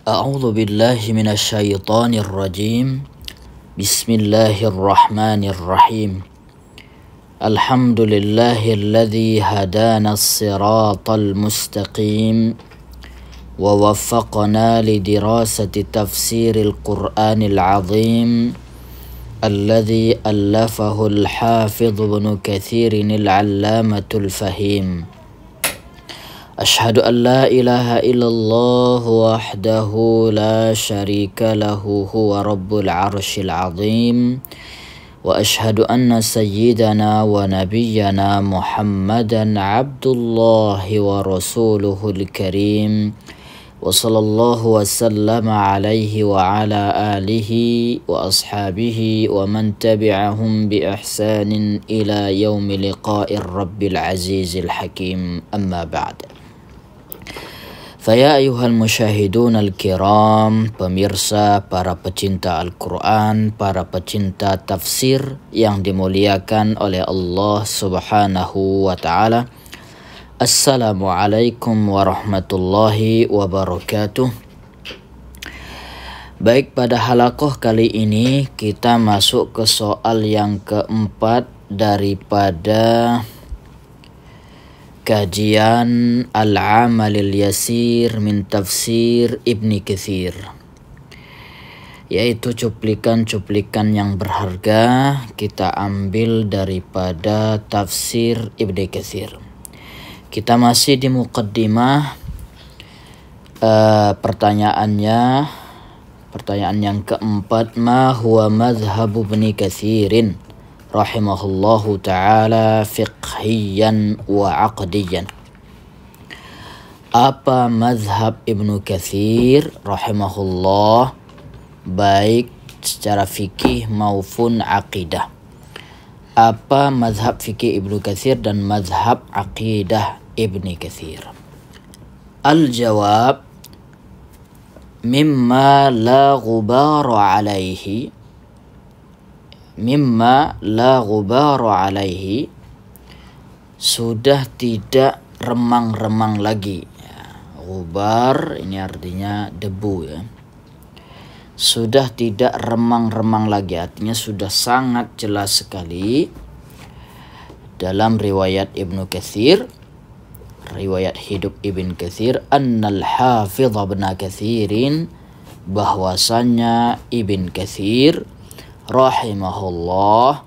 A'udzu billahi minasyaitonir rajim. Bismillahirrahmanirrahim. Alhamdulillahilladzi hadana as-siratal mustaqim wa waffaqna lidirasati tafsiril Qur'anil azim alladzi allafahu al-hafidh Ibnu Katsirin al-'allamatul fahim. Ashhadu an la ilaha illallah wahdahu la syarika lahu huwa rabbul arsyil azim wa ashhadu anna sayyidana wa nabiyyana Muhammadan abdullahi wa rasuluhul karim wa sallallahu wa sallama alaihi wa ala alihi wa ashabihi wa man tabi'ahum bi ihsanin ila yaumi liqa'ir rabbil azizil hakim, amma ba'd. Faya ayuhal musyahidun al-kiram, pemirsa, para pecinta Al-Quran, para pecinta tafsir yang dimuliakan oleh Allah subhanahu wa ta'ala. Assalamualaikum warahmatullahi wabarakatuh. Baik, pada halaqah kali ini kita masuk ke soal yang keempat daripada kajian Al-Amalil Yasir min Tafsir Ibni Katsir, yaitu cuplikan-cuplikan yang berharga kita ambil daripada tafsir Ibni Katsir. Kita masih di muqaddimah. Pertanyaan yang keempat, ma huwa madhhabu Ibni Katsirin rahimahullahu ta'ala fiqhiyan wa aqdiyan. Apa mazhab Ibnu Katsir rahimahullah, baik secara fikih maupun aqidah? Apa mazhab fikih Ibnu Katsir dan mazhab aqidah Ibnu Katsir? Al-jawab, mimma la ghubara alaihi, mimma la ghubara alaihi, sudah tidak remang-remang lagi. Ghubar ini artinya debu ya. Sudah tidak remang-remang lagi, artinya sudah sangat jelas sekali dalam riwayat Ibnu Katsir, riwayat hidup Ibnu Katsir, annal hafidh Ibnu Katsirin, bahwasannya Ibnu Katsir rahimahullah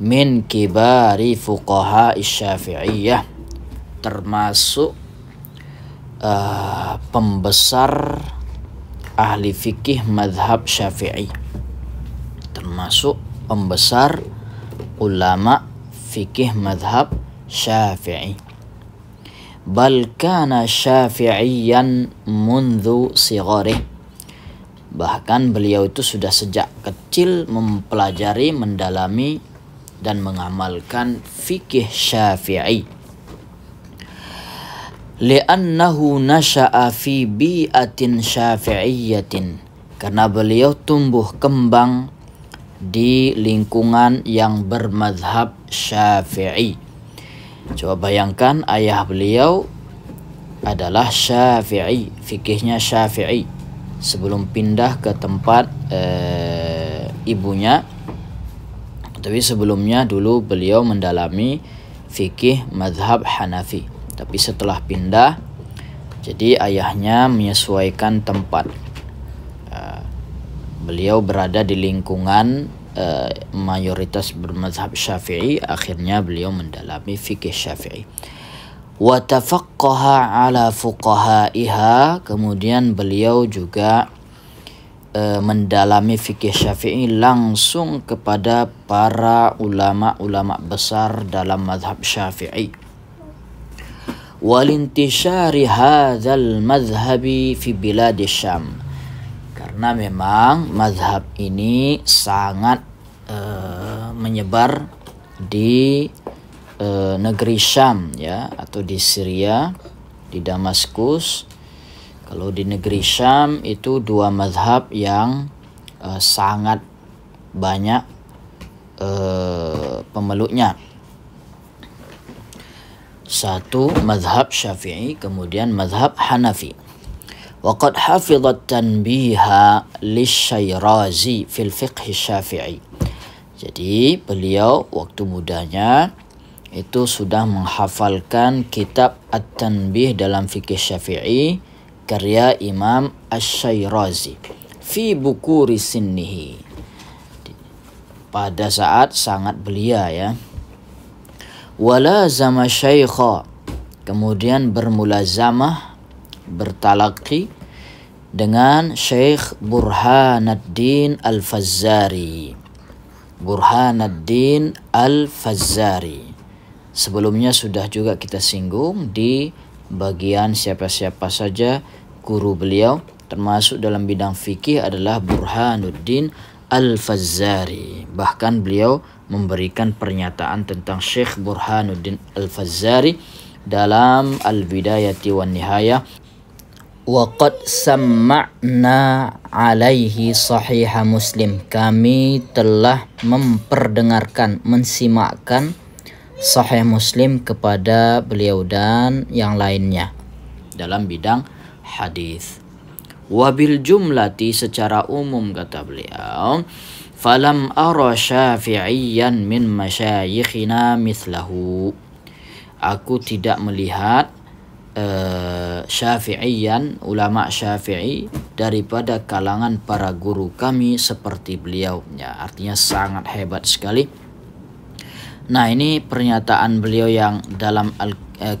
min kibari fuqaha Syafi'iyah, termasuk pembesar ahli fikih madhab Syafi'i, termasuk pembesar ulama fikih madhab Syafi'i. Bal kana syafi'iyan mundhu sigharih, bahkan beliau itu sudah sejak kecil mempelajari, mendalami dan mengamalkan fikih Syafi'i. Li'annahu nasha'a fi bi'atin syafi'iyyatin, karena beliau tumbuh kembang di lingkungan yang bermadhab Syafi'i. Coba bayangkan, ayah beliau adalah Syafi'i, fikihnya Syafi'i, sebelum pindah ke tempat ibunya. Tapi sebelumnya dulu beliau mendalami fikih madhab Hanafi. Tapi setelah pindah, jadi ayahnya menyesuaikan tempat. Beliau berada di lingkungan mayoritas bermadhab Syafi'i, akhirnya beliau mendalami fikih Syafi'i. Wa tafaqqaha ala fuqahaiha, kemudian beliau juga mendalami fikih Syafi'i langsung kepada para ulama-ulama besar dalam mazhab Syafi'i. Walintishari hadzal madhhabi fi biladi Syam, karena memang mazhab ini sangat menyebar di negeri Syam ya, atau di Syria, di Damaskus. Kalau di negeri Syam itu dua mazhab yang sangat banyak pemeluknya. Satu madhab Syafi'i, kemudian madhab Hanafi. Waqad hafidhat tanbiha lisyairazi fil fiqh syafi'i. Jadi beliau waktu mudanya itu sudah menghafalkan kitab At-Tanbih dalam fikih Syafi'i karya Imam Asy-Syairazi fi bukuri sinnihi, pada saat sangat belia ya. Wala zama syaikha, kemudian bermulazamah bertalaqi dengan Syekh Burhanuddin Al-Fazzari. Burhanuddin Al-Fazzari. Sebelumnya sudah juga kita singgung di bagian siapa-siapa saja guru beliau, termasuk dalam bidang fikih adalah Burhanuddin Al-Fazzari. Bahkan beliau memberikan pernyataan tentang Syekh Burhanuddin Al-Fazzari dalam Al-Bidayati wan Nihayah. Waqad samma'na alaihi sahih Muslim, kami telah memperdengarkan, mensimakkan Sahih Muslim kepada beliau dan yang lainnya dalam bidang hadis. Wabil jumlati, secara umum kata beliau, falam ara syafi'iyan min masyayikhina mithlahu, aku tidak melihat syafi'iyan, ulama syafi'i daripada kalangan para guru kami seperti beliau ya, artinya sangat hebat sekali. Nah, ini pernyataan beliau yang dalam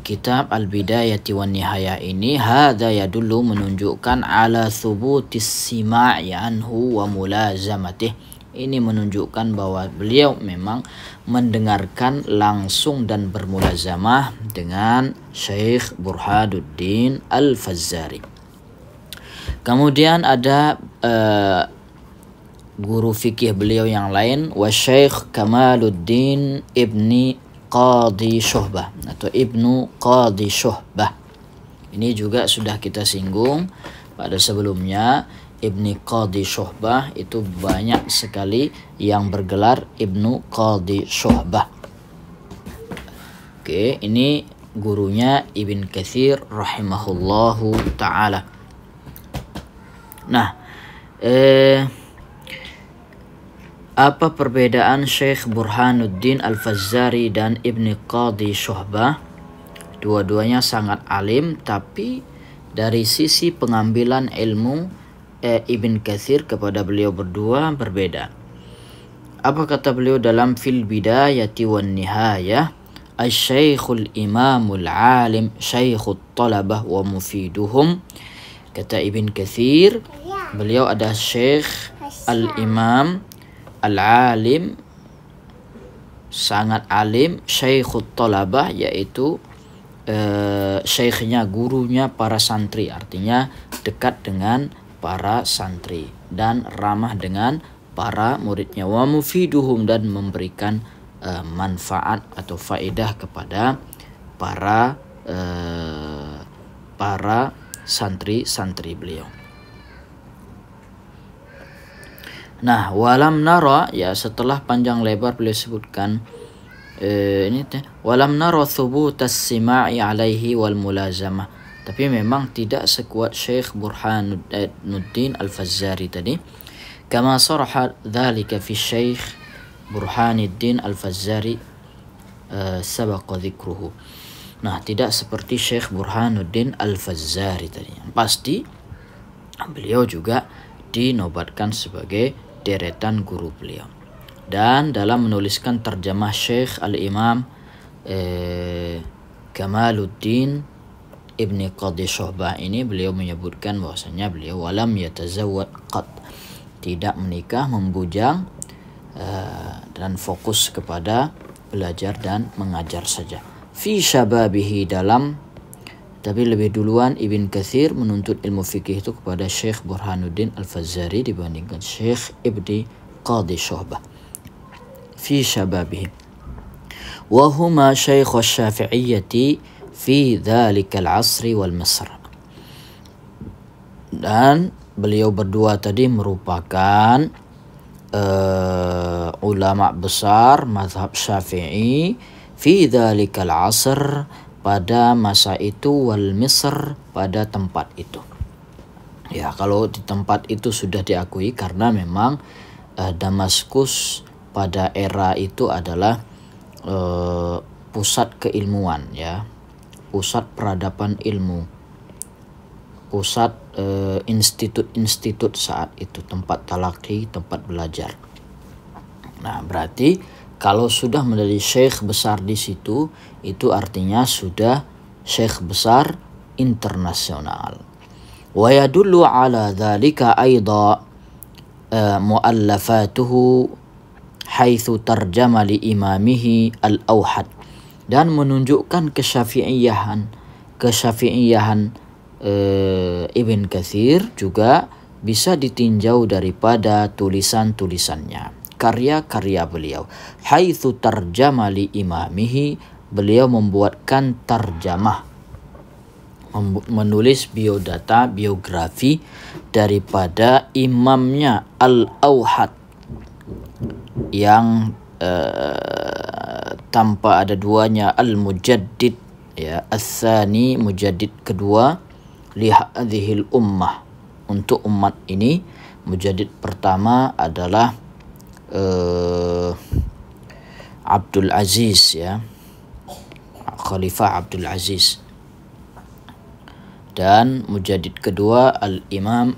kitab Al-Bidayati wan Nihayah ini, hadza yadullu, menunjukkan ala thubutis sima'i anhu wa mulazamatih. Ini menunjukkan bahwa beliau memang mendengarkan langsung dan bermulazamah dengan Syekh Burhanuddin Al-Fazzari. Kemudian ada guru fikih beliau yang lain, wa Syekh Kamaluddin Ibni Qadi Syuhbah atau Ibnu Qadi Syuhbah. Ini juga sudah kita singgung pada sebelumnya. Ibni Qadi Syuhbah itu banyak sekali yang bergelar Ibnu Qadi Syuhbah. Oke, ini gurunya Ibn Katsir rahimahullahu ta'ala. Nah, apa perbedaan Syekh Burhanuddin Al-Fazzari dan Ibni Qadi Syuhbah? Dua-duanya sangat alim, tapi dari sisi pengambilan ilmu Ibn Katsir kepada beliau berdua berbeda. Apa kata beliau dalam Fil Bidayati wan Nihayah? Asy-Syaikhul Imamul Alim Syaikhut Talabah wa Mufiduhum. Kata Ibn Katsir, beliau ada Syekh Al-Imam Al-Alim, sangat alim, Syaikhut Talabah, yaitu syekhnya, gurunya para santri, artinya dekat dengan para santri dan ramah dengan para muridnya, wa mufiduhum, dan memberikan manfaat atau faedah kepada para santri-santri beliau. Nah, walam nara, ya setelah panjang lebar beliau sebutkan walam nara thubutas sima'i alaihi wal mulazamah, tapi memang tidak sekuat Syekh Burhanuddin Al-Fazzari tadi. Kama saraha dzalika fi Syekh Burhanuddin Al-Fazzari sabaqa dzikruhu. Nah, tidak seperti Syekh Burhanuddin Al-Fazzari tadi. Pasti beliau juga dinobatkan sebagai deretan guru beliau. Dan dalam menuliskan terjemah Syekh Al-Imam Kamaluddin Ibni Qadi Syuhbah ini, beliau menyebutkan bahwasanya beliau walam yatazawwad qat, tidak menikah, membujang, dan fokus kepada belajar dan mengajar saja. Fi syababihi, dalam, tapi lebih duluan Ibn Katsir menuntut ilmu fikih itu kepada Syekh Burhanuddin Al-Fazzari dibandingkan Syekh Ibni Qadi Syuhbah. Fi syababihi wa huma Syekh Asy-Syafi'iyyati fi dzalikal asri wal Misr. Dan beliau berdua tadi merupakan ulama besar mazhab Syafi'i fi dzalikal asr, pada masa itu, wal Misr, pada tempat itu. Ya, kalau di tempat itu sudah diakui karena memang Damaskus pada era itu adalah pusat keilmuan, ya, pusat peradaban ilmu, pusat institut-institut saat itu, tempat talaki, tempat belajar. Nah, berarti kalau sudah menjadi syekh besar di situ, itu artinya sudah syekh besar internasional. Wa yadullu ala dzalika aidha muallafatuhu haitsu tarjama li imamihi al-Auhad, dan menunjukkan kesyafi'iyahan Ibn Katsir juga bisa ditinjau daripada tulisan-tulisannya, karya-karya beliau. Haitsu tarjama li imamihi, beliau membuatkan tarjamah, menulis biodata, biografi daripada imamnya Al-Auhad yang tanpa ada duanya, Al-Mujaddid, ya, Ats-Tsani, Mujaddid kedua, li hadhil ummah, untuk umat ini. Mujaddid pertama adalah Abdul Aziz, ya, Khalifah Abdul Aziz, dan Mujaddid kedua Al-Imam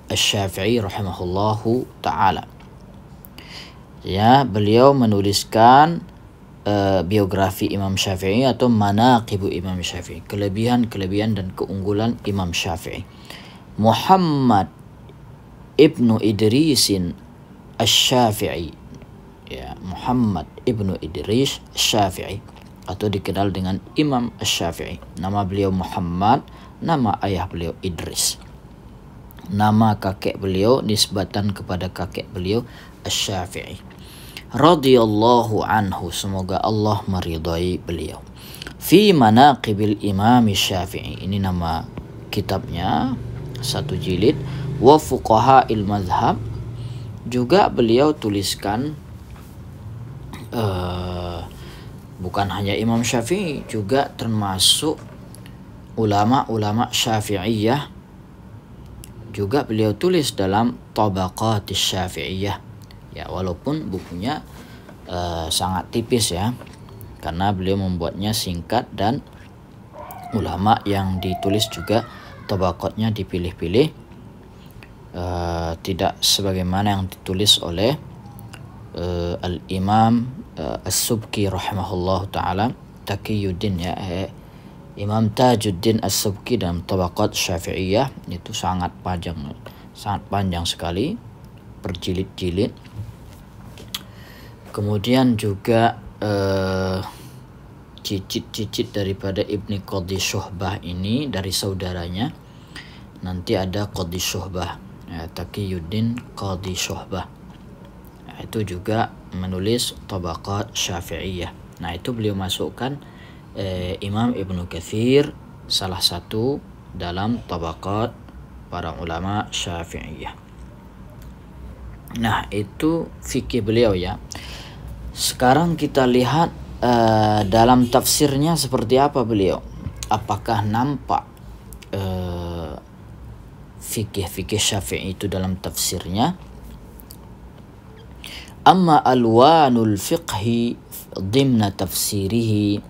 Asy-Syafi'i rahimahullahu ta'ala. Ya, beliau menuliskan biografi Imam Syafi'i atau manaqibu Imam Syafi'i, kelebihan-kelebihan dan keunggulan Imam Syafi'i. Muhammad ibnu Idrisin Asy-Syafi'i, ya, Muhammad ibnu Idris Asy-Syafi'i, atau dikenal dengan Imam Asy-Syafi'i. Nama beliau Muhammad, nama ayah beliau Idris. Nama kakek beliau nisbatan kepada kakek beliau Asy-Syafi'i. Radhiyallahu anhu, semoga Allah meridai beliau. Fi Manaqibil Imam Syafi'i, ini nama kitabnya, satu jilid. Wa Fuqaha'il Madhhab, juga beliau tuliskan bukan hanya Imam Syafi'i, juga termasuk ulama-ulama Syafi'iyah, juga beliau tulis dalam Tabaqatis Syafi'iyah, ya, walaupun bukunya sangat tipis, ya, karena beliau membuatnya singkat, dan ulama yang ditulis juga tabaqatnya dipilih-pilih, tidak sebagaimana yang ditulis oleh Al-Imam As-Subki rahimahullah ta'ala, Taqiyuddin, ya, Imam Tajuddin As-Subki dalam Tabaqat Syafi'iyah, itu sangat panjang sekali, berjilid-jilid. Kemudian juga cicit-cicit daripada Ibni Qadhi Syuhbah ini dari saudaranya, nanti ada Qadhi Syuhbah, ya, Taqiyuddin Qadhi Syuhbah, ya, itu juga menulis Tabaqat Syafi'iyah. Nah, itu beliau masukkan Imam Ibnu Katsir salah satu dalam tabaqat para ulama Syafi'iyah. Nah, itu fikih beliau, ya. Sekarang kita lihat dalam tafsirnya seperti apa beliau. Apakah nampak fikih-fikih Syafi'i itu dalam tafsirnya? Amma alwanul fiqhi dimna tafsirihi,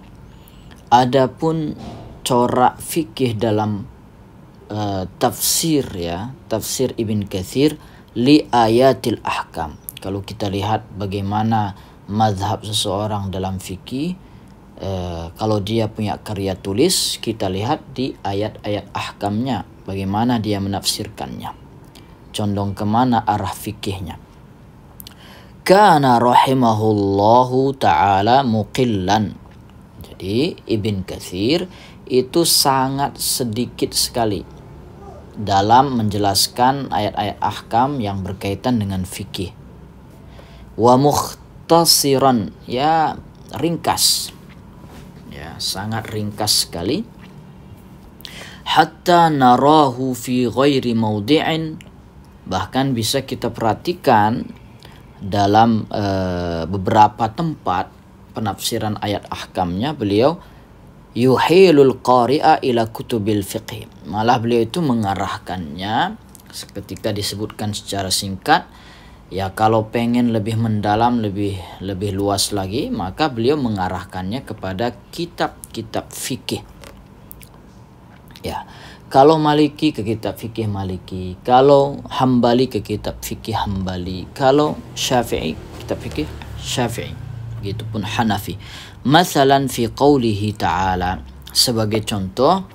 adapun corak fikih dalam tafsir, ya, tafsir Ibn Katsir li ayatil ahkam. Kalau kita lihat bagaimana mazhab seseorang dalam fikih, kalau dia punya karya tulis, kita lihat di ayat-ayat ahkamnya, bagaimana dia menafsirkannya, condong kemana arah fikihnya. Kana rahimahullahu ta'ala muqillan, jadi Ibn Katsir itu sangat sedikit sekali dalam menjelaskan ayat-ayat ahkam yang berkaitan dengan fikih. Wa mukhtasiran, ya, ringkas, ya, sangat ringkas sekali. Hatta narahu fi ghairi mawdi'in, bahkan bisa kita perhatikan dalam beberapa tempat penafsiran ayat ahkamnya, beliau yuhilul qari'a ila kutubil fiqh. Malah beliau itu mengarahkannya ketika disebutkan secara singkat. Ya kalau pengen lebih mendalam, lebih luas lagi, maka beliau mengarahkannya kepada kitab-kitab fikih. Ya, kalau Maliki ke kitab fikih Maliki, kalau Hambali ke kitab fikih Hambali, kalau Syafi'i kitab fikih Syafi'i, begitupun Hanafi. Masalan fi qaulihi ta'ala, sebagai contoh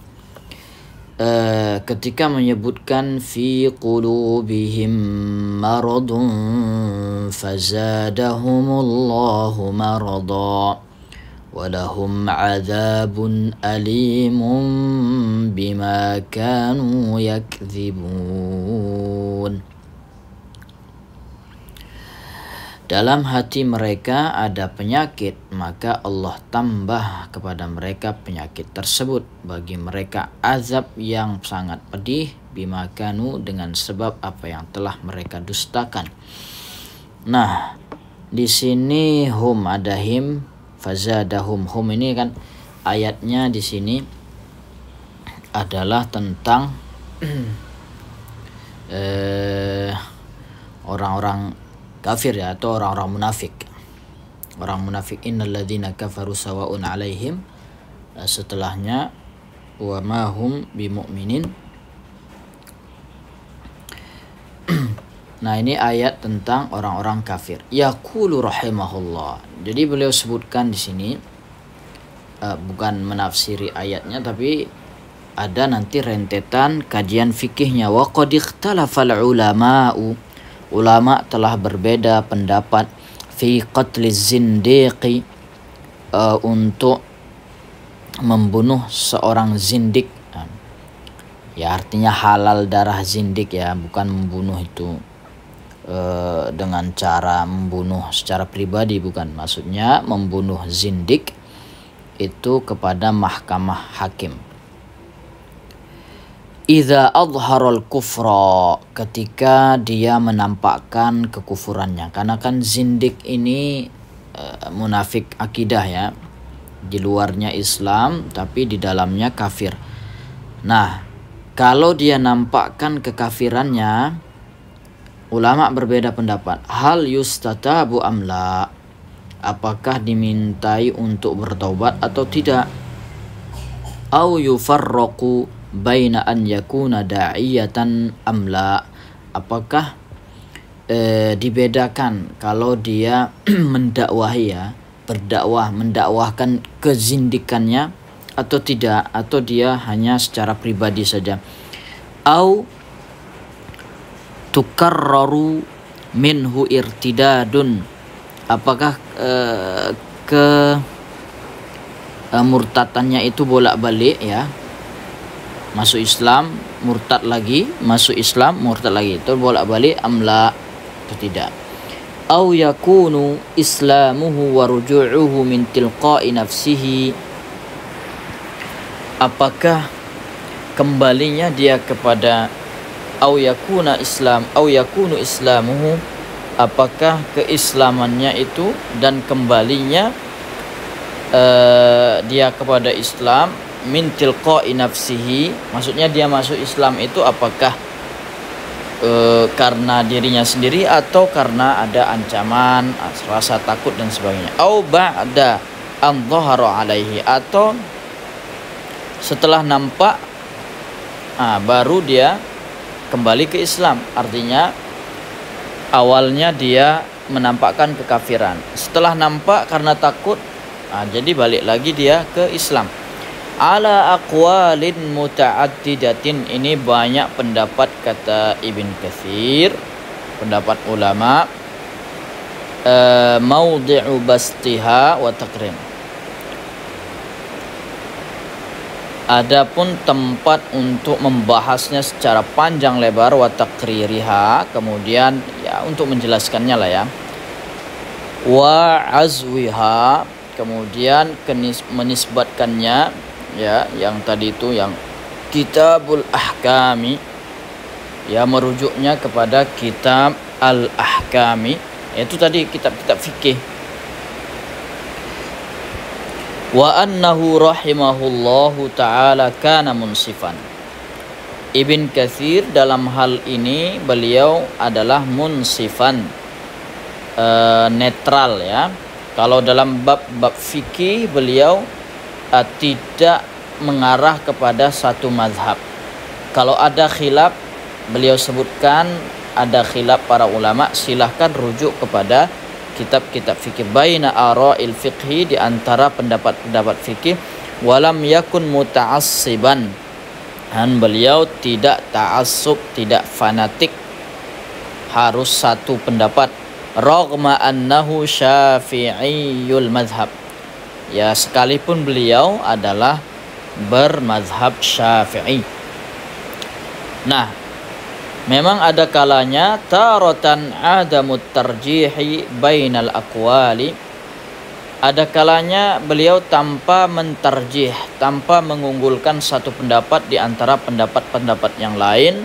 ketika menyebutkan fi qulubihim maradun fazadahumullahu marada walahum adzabun alimun bima kanu yakdzibun. Dalam hati mereka ada penyakit, maka Allah tambah kepada mereka penyakit tersebut. Bagi mereka azab yang sangat pedih, bima kanu, dengan sebab apa yang telah mereka dustakan. Nah, di sini hum ada him, fazadahum. Hum ini kan ayatnya di sini adalah tentang orang-orang kafir ya, atau orang-orang munafik. Orang munafik, innal ladzina kafaru sawa'un 'alaihim, setelahnya wa ma hum bimu'minin. Nah, ini ayat tentang orang-orang kafir. Yaqulu rahimahullah. Jadi beliau sebutkan di sini bukan menafsiri ayatnya, tapi ada nanti rentetan kajian fikihnya. Wa qad ikhtalafal ulama'u, ulama telah berbeda pendapat fi qatliz zindiqi, untuk membunuh seorang zindik. Ya artinya halal darah zindik ya, bukan membunuh itu dengan cara membunuh secara pribadi, bukan. Maksudnya membunuh zindik itu kepada mahkamah hakim. Idza adharal kufra, ketika dia menampakkan kekufurannya. Karena kan zindik ini munafik akidah ya, di luarnya Islam tapi di dalamnya kafir. Nah, kalau dia nampakkan kekafirannya, ulama berbeda pendapat. Hal yustatabu amla, apakah dimintai untuk bertaubat atau tidak? Au yufarraqu baina an yakuna da'iyatan amla, apakah dibedakan kalau dia mendakwahi ya, mendakwahkan kezindikannya atau tidak, atau dia hanya secara pribadi saja. Au tukarraru minhu irtidadun, apakah murtatannya itu bolak-balik ya, masuk Islam, murtad lagi, masuk Islam, murtad lagi, itu bolak-balik amla atau tidak. Au yakunu islamuhu wa ruju'uhu min tilqa'i nafsihi, apakah kembalinya dia kepada au yakunu islamuhu, apakah keislamannya itu dan kembalinya dia kepada Islam min tilqa'i nafsihi, maksudnya dia masuk Islam itu apakah karena dirinya sendiri atau karena ada ancaman, rasa takut dan sebagainya. Au ba'da an dhahara alaihi, atau setelah nampak baru dia kembali ke Islam. Artinya awalnya dia menampakkan kekafiran, setelah nampak karena takut, jadi balik lagi dia ke Islam. Ala aqwalin muta'addidatin, ini banyak pendapat kata Ibn Katsir, pendapat ulama. Maudi'u bastiha wa taqrim, adapun tempat untuk membahasnya secara panjang lebar, wa taqririha, kemudian ya untuk menjelaskannya lah ya, wa azwiha, kemudian menisbatkannya ya, yang tadi itu yang Kitabul Ahkami ya, merujuknya kepada Kitab Al-Ahkami, itu tadi kitab-kitab fikih. Wa annahu rahimahullahu ta'ala kana munsifan. Ibn Katsir dalam hal ini beliau adalah munsifan, netral ya. Kalau dalam bab-bab fikih beliau tidak mengarah kepada satu mazhab. Kalau ada khilaf, beliau sebutkan ada khilaf para ulama, silahkan rujuk kepada kitab-kitab fikih. Baina ara'il fiqhi, di antara pendapat-pendapat fikih, walam yakun muta'assiban, dan beliau tidak ta'assub, tidak fanatik harus satu pendapat. Raghma annahu syafi'iyul madhab, ya sekalipun beliau adalah bermazhab Syafi'i. Nah, memang ada kalanya taratan adamut tarjihi bainal aqwali, ada kalanya beliau tanpa mentarjih, tanpa mengunggulkan satu pendapat di antara pendapat-pendapat yang lain.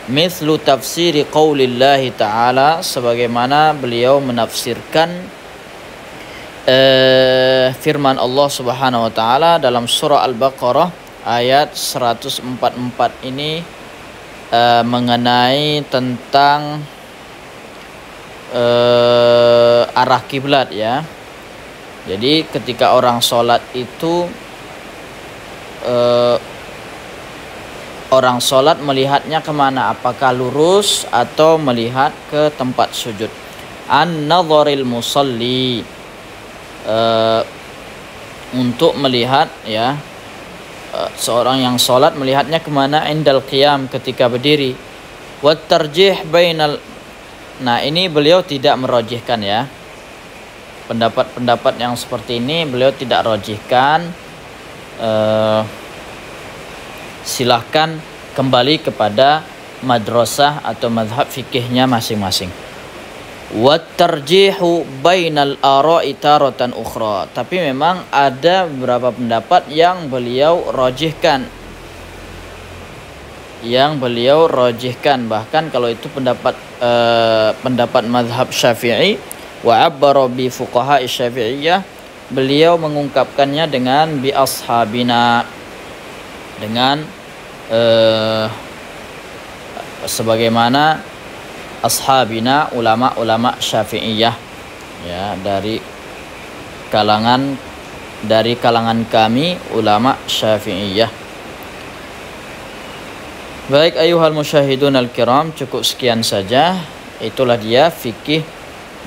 Mithlu tafsiri qaulillahi ta'ala, sebagaimana beliau menafsirkan firman Allah Subhanahu wa taala dalam surah Al-Baqarah ayat 144 ini, mengenai tentang arah kiblat ya. Jadi ketika orang sholat itu orang sholat melihatnya kemana? Apakah lurus atau melihat ke tempat sujud? An-nadharil musalli, untuk melihat ya, seorang yang sholat melihatnya kemana? Indal qiyam, ketika berdiri. Wat tarjih bainal, nah ini beliau tidak merojihkan ya. Pendapat-pendapat yang seperti ini beliau tidak rojihkan. Silahkan kembali kepada madrasah atau mazhab fikihnya masing-masing. Wat tarjihu bainal ara'i taratan ukhra, tapi memang ada beberapa pendapat yang beliau rojihkan, bahkan kalau itu pendapat mazhab Syafi'i, wa abbara bi fuqaha Syafi'iyah, beliau mengungkapkannya dengan bi ashabina, dengan sebagaimana ashabina, ulama-ulama Syafi'iyah ya, dari kalangan kami ulama Syafi'iyah. Baik ayuhal musyahidun al-kiram, cukup sekian saja. Itulah dia fikih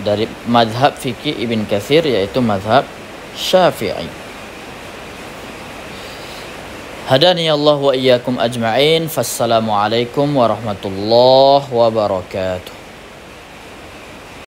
dari mazhab fikih Ibn Katsir, yaitu mazhab Syafi'i. Hadani Allah wa iyyakum ajma'in. Fassalamualaikum warahmatullahi wabarakatuh.